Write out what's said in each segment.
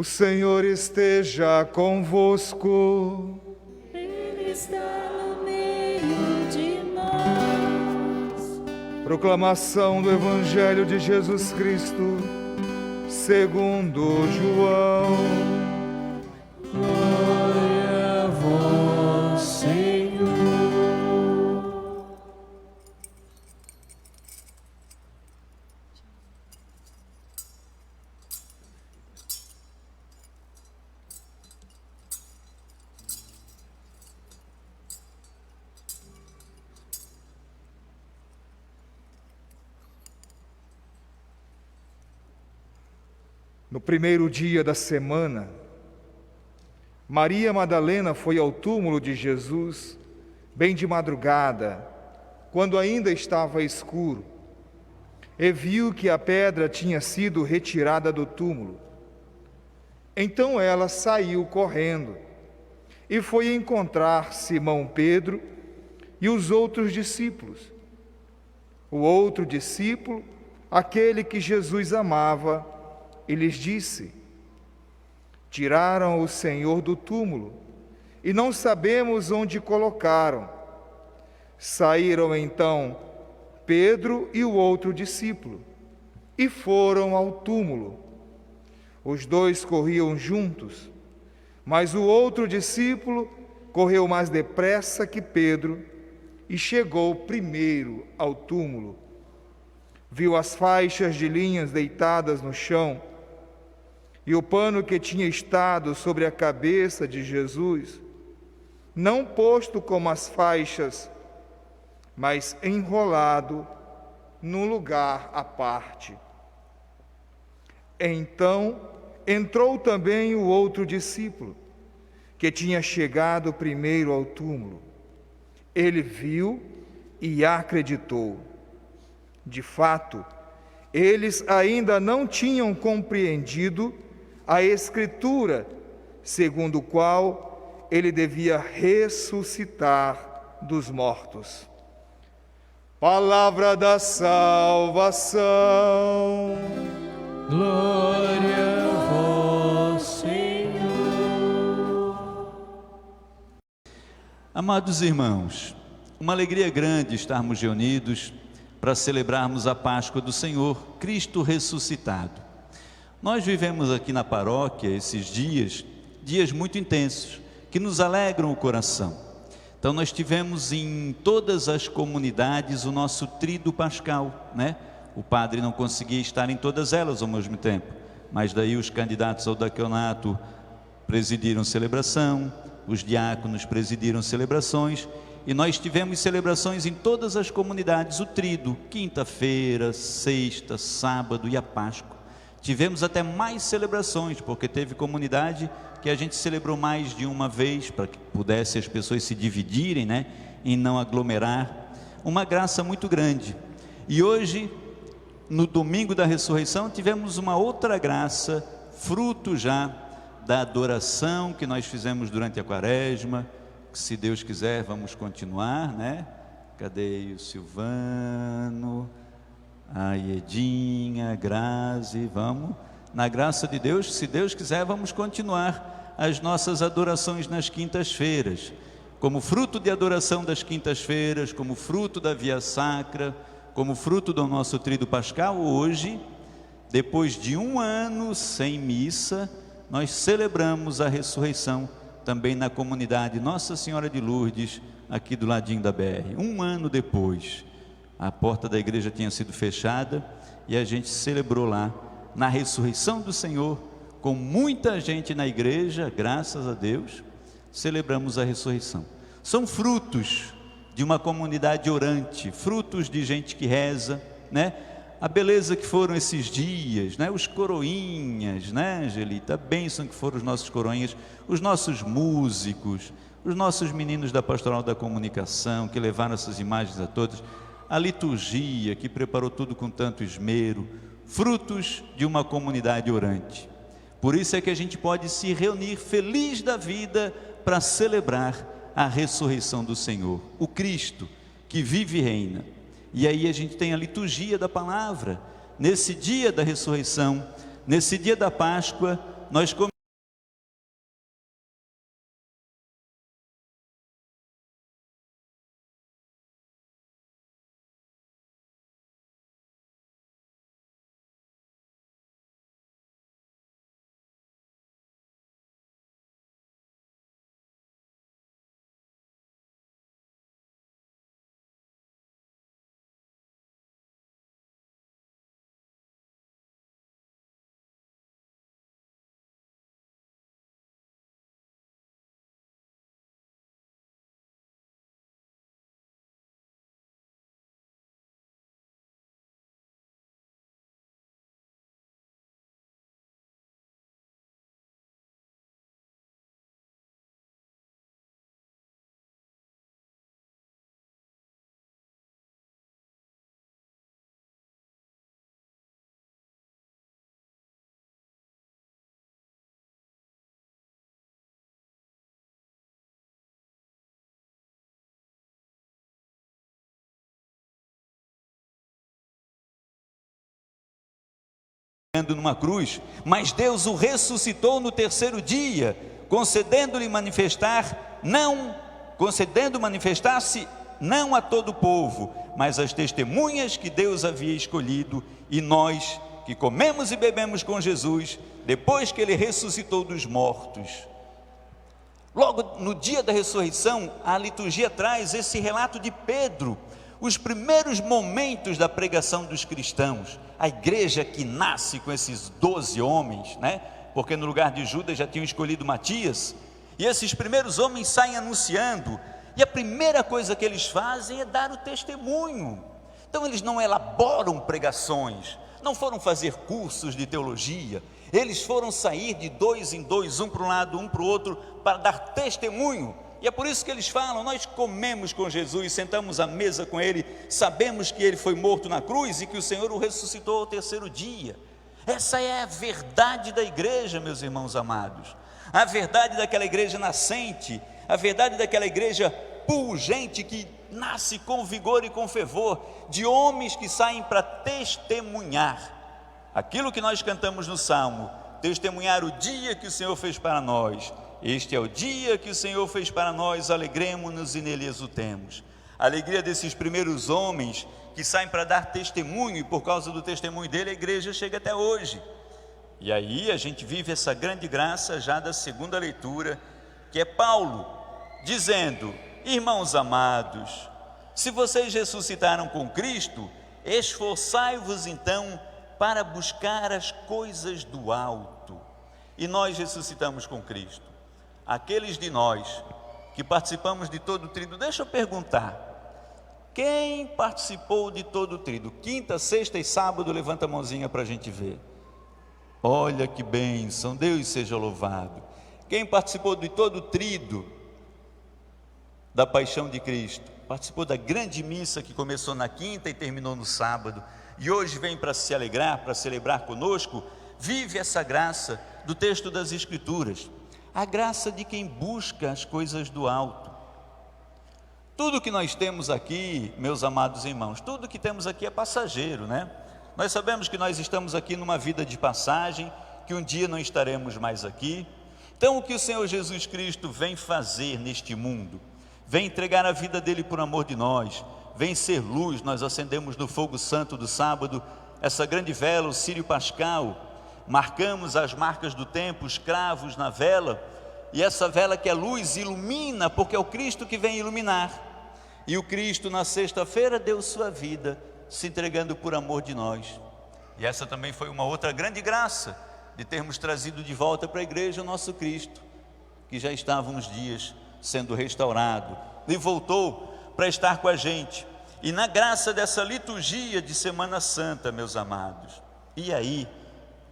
O Senhor esteja convosco. Ele está no meio de nós. Proclamação do Evangelho de Jesus Cristo, segundo João. Glória a vós, Senhor. No primeiro dia da semana, Maria Madalena foi ao túmulo de Jesus, bem de madrugada, quando ainda estava escuro, e viu que a pedra tinha sido retirada do túmulo. Então ela saiu correndo e foi encontrar Simão Pedro e os outros discípulos. O outro discípulo, aquele que Jesus amava, e lhes disse: tiraram o Senhor do túmulo e não sabemos onde colocaram. Saíram então Pedro e o outro discípulo e foram ao túmulo. Os dois corriam juntos, mas o outro discípulo correu mais depressa que Pedro e chegou primeiro ao túmulo. Viu as faixas de linhas deitadas no chão e o pano que tinha estado sobre a cabeça de Jesus, não posto como as faixas, mas enrolado num lugar à parte. Então entrou também o outro discípulo, que tinha chegado primeiro ao túmulo. Ele viu e acreditou. De fato, eles ainda não tinham compreendido a Escritura, segundo o qual ele devia ressuscitar dos mortos. Palavra da salvação. Glória a vós, Senhor. Amados irmãos, uma alegria grande estarmos reunidos para celebrarmos a Páscoa do Senhor, Cristo ressuscitado. Nós vivemos aqui na paróquia esses dias muito intensos, que nos alegram o coração. Então nós tivemos em todas as comunidades o nosso tríduo pascal, né? O padre não conseguia estar em todas elas ao mesmo tempo, mas daí os candidatos ao diaconato presidiram celebração, os diáconos presidiram celebrações, e nós tivemos celebrações em todas as comunidades, o tríduo, quinta-feira, sexta, sábado e a Páscoa. Tivemos até mais celebrações, porque teve comunidade que a gente celebrou mais de uma vez, para que pudesse as pessoas se dividirem, né, e não aglomerar. Uma graça muito grande. E hoje, no domingo da ressurreição, tivemos uma outra graça, fruto já da adoração que nós fizemos durante a quaresma, que, se Deus quiser, vamos continuar, né? Cadê o Silvano? A Edinha, a Grazi, vamos, na graça de Deus, se Deus quiser, vamos continuar as nossas adorações nas quintas-feiras, como fruto de adoração das quintas-feiras, como fruto da Via Sacra, como fruto do nosso tríduo pascal. Hoje, depois de um ano sem missa, nós celebramos a ressurreição também na comunidade Nossa Senhora de Lourdes, aqui do ladinho da BR. Um ano depois, a porta da igreja tinha sido fechada e a gente celebrou lá, na ressurreição do Senhor, com muita gente na igreja, graças a Deus, celebramos a ressurreição. São frutos de uma comunidade orante, frutos de gente que reza, né? A beleza que foram esses dias, né? Os coroinhas, né, Angelita? A bênção que foram os nossos coroinhas, os nossos músicos, os nossos meninos da Pastoral da Comunicação, que levaram essas imagens a todos, a liturgia que preparou tudo com tanto esmero, frutos de uma comunidade orante. Por isso é que a gente pode se reunir feliz da vida para celebrar a ressurreição do Senhor, o Cristo que vive e reina. E aí a gente tem a liturgia da palavra. Nesse dia da ressurreição, nesse dia da Páscoa, nós numa cruz, mas Deus o ressuscitou no terceiro dia, concedendo manifestar-se não a todo o povo, mas às testemunhas que Deus havia escolhido, e nós que comemos e bebemos com Jesus, depois que ele ressuscitou dos mortos. Logo no dia da ressurreição, a liturgia traz esse relato de Pedro, os primeiros momentos da pregação dos cristãos, a igreja que nasce com esses 12 homens, né? Porque no lugar de Judas já tinham escolhido Matias, e esses primeiros homens saem anunciando, e a primeira coisa que eles fazem é dar o testemunho. Então eles não elaboram pregações, não foram fazer cursos de teologia, eles foram sair de dois em dois, um para um lado, um para o outro, para dar testemunho. E é por isso que eles falam: nós comemos com Jesus, sentamos à mesa com ele, sabemos que ele foi morto na cruz e que o Senhor o ressuscitou ao terceiro dia. Essa é a verdade da igreja, meus irmãos amados, a verdade daquela igreja nascente, a verdade daquela igreja pujante que nasce com vigor e com fervor, de homens que saem para testemunhar aquilo que nós cantamos no Salmo, testemunhar o dia que o Senhor fez para nós. Este é o dia que o Senhor fez para nós, alegremo-nos e nele exultemos. A alegria desses primeiros homens que saem para dar testemunho, e por causa do testemunho dele a igreja chega até hoje. E aí a gente vive essa grande graça já da segunda leitura, que é Paulo dizendo: irmãos amados, se vocês ressuscitaram com Cristo, esforçai-vos então para buscar as coisas do alto. E nós ressuscitamos com Cristo. Aqueles de nós que participamos de todo o tríduo, deixa eu perguntar, quem participou de todo o tríduo? Quinta, sexta e sábado, levanta a mãozinha para a gente ver. Olha que bênção, Deus seja louvado. Quem participou de todo o tríduo da paixão de Cristo? Participou da grande missa que começou na quinta e terminou no sábado, e hoje vem para se alegrar, para celebrar conosco, vive essa graça do texto das Escrituras, a graça de quem busca as coisas do alto. Tudo que nós temos aqui, meus amados irmãos, tudo que temos aqui é passageiro, né? Nós sabemos que nós estamos aqui numa vida de passagem, que um dia não estaremos mais aqui. Então o que o Senhor Jesus Cristo vem fazer neste mundo? Vem entregar a vida dele por amor de nós, vem ser luz. Nós acendemos no fogo santo do sábado essa grande vela, o círio pascal, marcamos as marcas do tempo, os cravos na vela, e essa vela que é luz ilumina, porque é o Cristo que vem iluminar. E o Cristo na sexta-feira deu sua vida, se entregando por amor de nós. E essa também foi uma outra grande graça, de termos trazido de volta para a igreja o nosso Cristo, que já estava uns dias sendo restaurado, e voltou para estar com a gente. E na graça dessa liturgia de Semana Santa, meus amados, e aí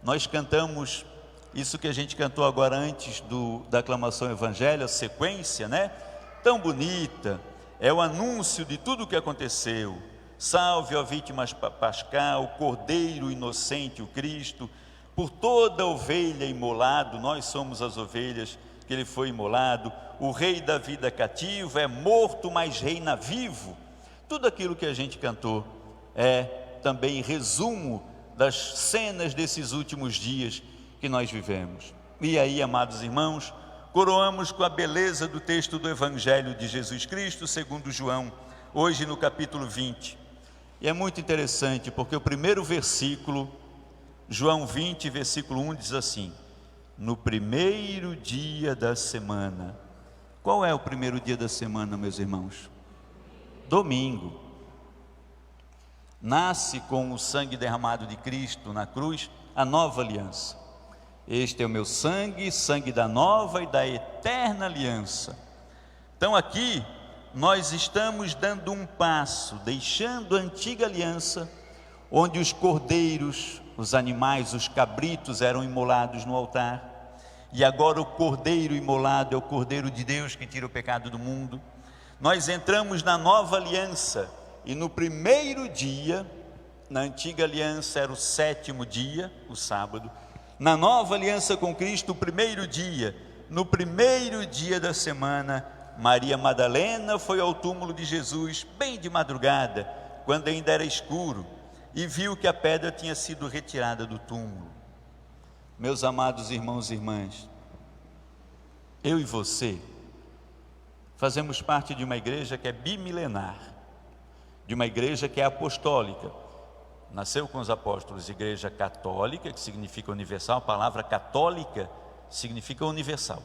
nós cantamos isso que a gente cantou agora antes da aclamação evangélica, a sequência, né? Tão bonita, é o anúncio de tudo o que aconteceu. Salve, ó vítima pascal, Cordeiro inocente, o Cristo, por toda ovelha imolado, nós somos as ovelhas que ele foi imolado, o Rei da vida cativo, é morto, mas reina vivo. Tudo aquilo que a gente cantou é também resumo das cenas desses últimos dias que nós vivemos. E aí, amados irmãos, coroamos com a beleza do texto do Evangelho de Jesus Cristo, segundo João, hoje no capítulo 20. E é muito interessante, porque o primeiro versículo, João 20, versículo 1, diz assim: no primeiro dia da semana. Qual é o primeiro dia da semana, meus irmãos? Domingo. Nasce com o sangue derramado de Cristo na cruz a nova aliança. Este é o meu sangue, sangue da nova e da eterna aliança. Então aqui nós estamos dando um passo, deixando a antiga aliança, onde os cordeiros, os animais, os cabritos eram imolados no altar, e agora o cordeiro imolado é o cordeiro de Deus que tira o pecado do mundo. Nós entramos na nova aliança, e no primeiro dia, na antiga aliança era o 7º dia, o sábado. Na nova aliança com Cristo, o primeiro dia, no primeiro dia da semana, Maria Madalena foi ao túmulo de Jesus, bem de madrugada, quando ainda era escuro, e viu que a pedra tinha sido retirada do túmulo. Meus amados irmãos e irmãs, eu e você fazemos parte de uma igreja que é bimilenar, de uma igreja que é apostólica. Nasceu com os apóstolos, igreja católica, que significa universal. A palavra católica significa universal.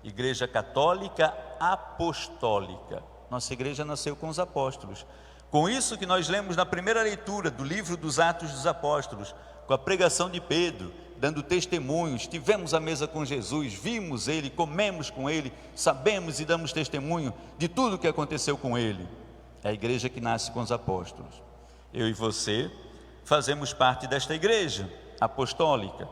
Igreja católica apostólica. Nossa igreja nasceu com os apóstolos. Com isso que nós lemos na primeira leitura do livro dos Atos dos Apóstolos, com a pregação de Pedro, dando testemunhos, estivemos à mesa com Jesus, vimos Ele, comemos com Ele, sabemos e damos testemunho de tudo o que aconteceu com Ele. É a igreja que nasce com os apóstolos. Eu e você fazemos parte desta igreja apostólica,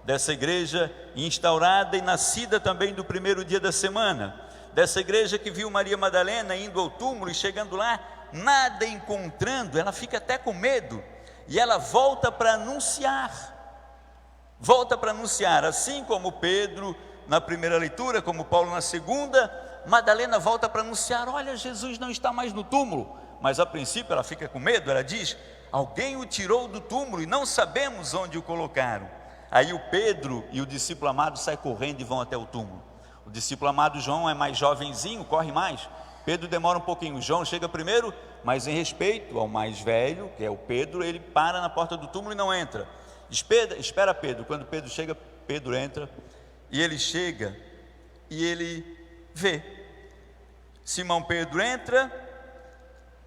dessa igreja instaurada e nascida também do primeiro dia da semana, dessa igreja que viu Maria Madalena indo ao túmulo e chegando lá, nada encontrando, ela fica até com medo, e ela volta para anunciar, assim como Pedro na primeira leitura, como Paulo na segunda. Madalena volta para anunciar: olha, Jesus não está mais no túmulo. Mas a princípio ela fica com medo, ela diz: alguém o tirou do túmulo e não sabemos onde o colocaram. Aí o Pedro e o discípulo amado saem correndo e vão até o túmulo. O discípulo amado João é mais jovenzinho, corre mais. Pedro demora um pouquinho, João chega primeiro, mas em respeito ao mais velho, que é o Pedro, ele para na porta do túmulo e não entra. Espera Pedro. Quando Pedro chega, Pedro entra, e ele chega e ele vê. Simão Pedro entra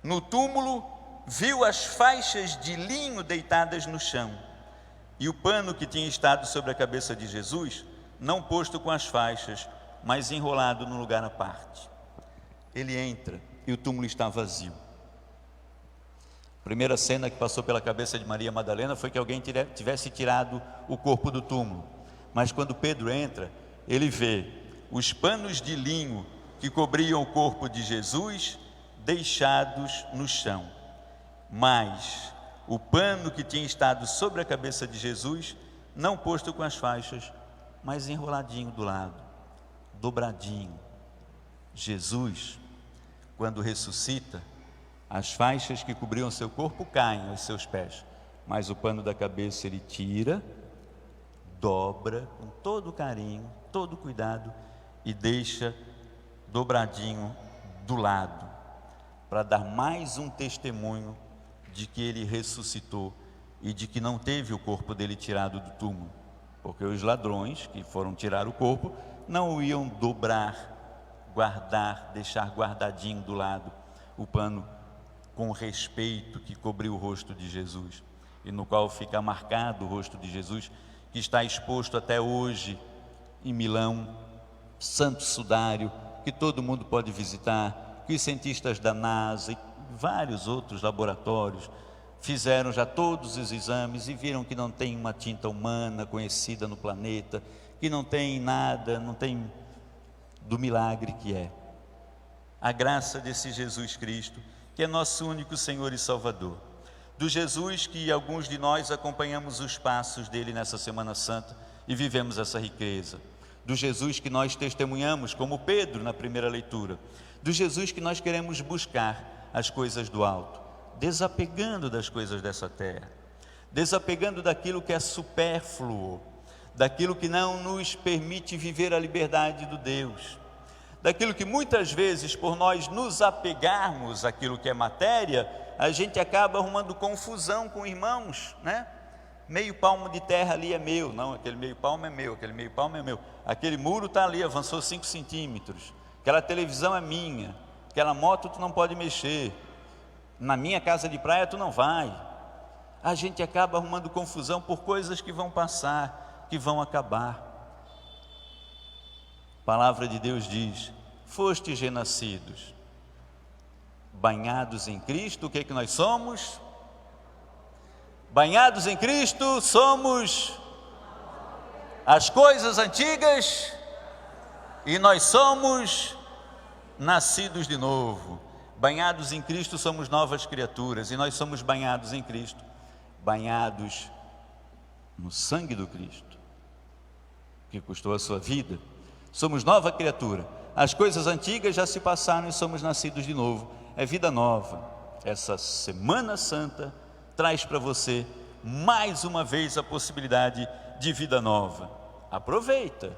no túmulo, viu as faixas de linho deitadas no chão, e o pano que tinha estado sobre a cabeça de Jesus, não posto com as faixas, mas enrolado num lugar à parte. Ele entra e o túmulo está vazio. A primeira cena que passou pela cabeça de Maria Madalena foi que alguém tivesse tirado o corpo do túmulo. Mas quando Pedro entra, ele vê os panos de linho que cobriam o corpo de Jesus deixados no chão, mas o pano que tinha estado sobre a cabeça de Jesus, não posto com as faixas, mas enroladinho do lado, dobradinho. Jesus, quando ressuscita, as faixas que cobriam seu corpo caem aos seus pés, mas o pano da cabeça ele tira, dobra com todo carinho, todo cuidado, e deixa dobradinho do lado, para dar mais um testemunho de que ele ressuscitou e de que não teve o corpo dele tirado do túmulo, porque os ladrões que foram tirar o corpo não o iam dobrar, guardar, deixar guardadinho do lado o pano com respeito que cobriu o rosto de Jesus, e no qual fica marcado o rosto de Jesus, que está exposto até hoje em Milão, Santo Sudário, que todo mundo pode visitar, que os cientistas da NASA e vários outros laboratórios fizeram já todos os exames e viram que não tem uma tinta humana conhecida no planeta, que não tem nada, não tem do milagre que é a graça desse Jesus Cristo, que é nosso único Senhor e Salvador, do Jesus que alguns de nós acompanhamos os passos dele nessa Semana Santa e vivemos essa riqueza, do Jesus que nós testemunhamos como Pedro na primeira leitura, do Jesus que nós queremos buscar as coisas do alto, desapegando das coisas dessa terra, desapegando daquilo que é supérfluo, daquilo que não nos permite viver a liberdade do Deus, daquilo que muitas vezes, por nós nos apegarmos àquilo que é matéria, a gente acaba arrumando confusão com irmãos, né? Meio palmo de terra ali é meu, não, aquele meio palmo é meu, aquele meio palmo é meu, aquele muro está ali, avançou 5 centímetros, aquela televisão é minha, aquela moto tu não pode mexer, na minha casa de praia tu não vai. A gente acaba arrumando confusão por coisas que vão passar, que vão acabar. A palavra de Deus diz: fostes renascidos, banhados em Cristo. O que é que nós somos? Banhados em Cristo, somos as coisas antigas e nós somos nascidos de novo. Banhados em Cristo, somos novas criaturas, e nós somos banhados em Cristo, banhados no sangue do Cristo, que custou a sua vida. Somos nova criatura. As coisas antigas já se passaram e somos nascidos de novo. É vida nova. Essa Semana Santa traz para você mais uma vez a possibilidade de vida nova. Aproveita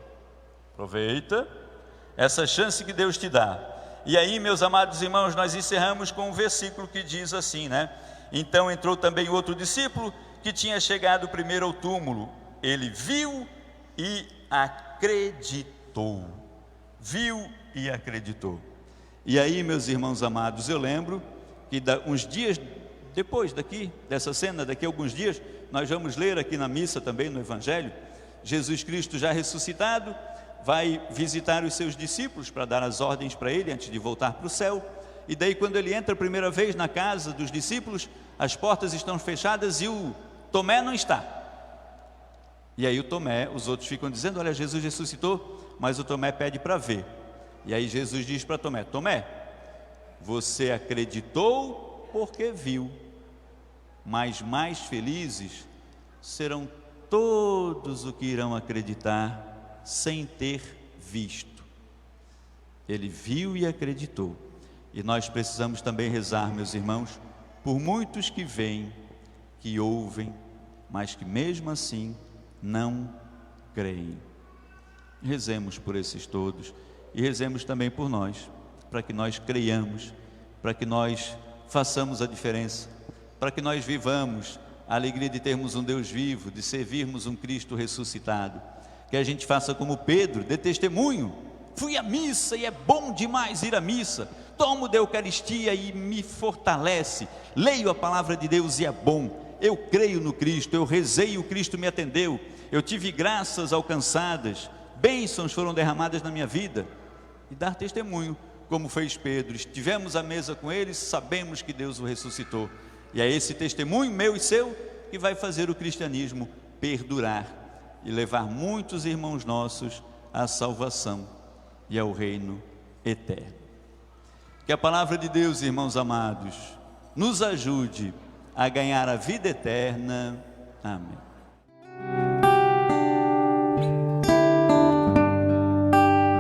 essa chance que Deus te dá. E aí, meus amados irmãos, nós encerramos com um versículo que diz assim, né? Então entrou também outro discípulo que tinha chegado primeiro ao túmulo. Ele viu e acreditou. Viu e acreditou. E aí, meus irmãos amados, eu lembro que uns dias depois dessa cena, daqui a alguns dias, nós vamos ler aqui na missa também, no Evangelho, Jesus Cristo já ressuscitado, vai visitar os seus discípulos para dar as ordens para ele antes de voltar para o céu. E daí, quando ele entra a primeira vez na casa dos discípulos, as portas estão fechadas e o Tomé não está. E aí o Tomé, os outros ficam dizendo: olha, Jesus ressuscitou, mas o Tomé pede para ver. E aí Jesus diz para Tomé: Tomé, você acreditou porque viu, mas mais felizes serão todos os que irão acreditar sem ter visto. Ele viu e acreditou. E nós precisamos também rezar, meus irmãos, por muitos que veem, que ouvem, mas que mesmo assim não creem. Rezemos por esses todos e rezemos também por nós, para que nós creiamos, para que nós façamos a diferença, para que nós vivamos a alegria de termos um Deus vivo, de servirmos um Cristo ressuscitado. Que a gente faça como Pedro, dê testemunho: fui à missa e é bom demais ir à missa, tomo da Eucaristia e me fortalece, leio a palavra de Deus e é bom, eu creio no Cristo, eu rezei e o Cristo me atendeu, eu tive graças alcançadas, bênçãos foram derramadas na minha vida. E dar testemunho, como fez Pedro: estivemos à mesa com ele, sabemos que Deus o ressuscitou. E é esse testemunho meu e seu que vai fazer o cristianismo perdurar e levar muitos irmãos nossos à salvação e ao reino eterno. Que a palavra de Deus, irmãos amados, nos ajude a ganhar a vida eterna. Amém.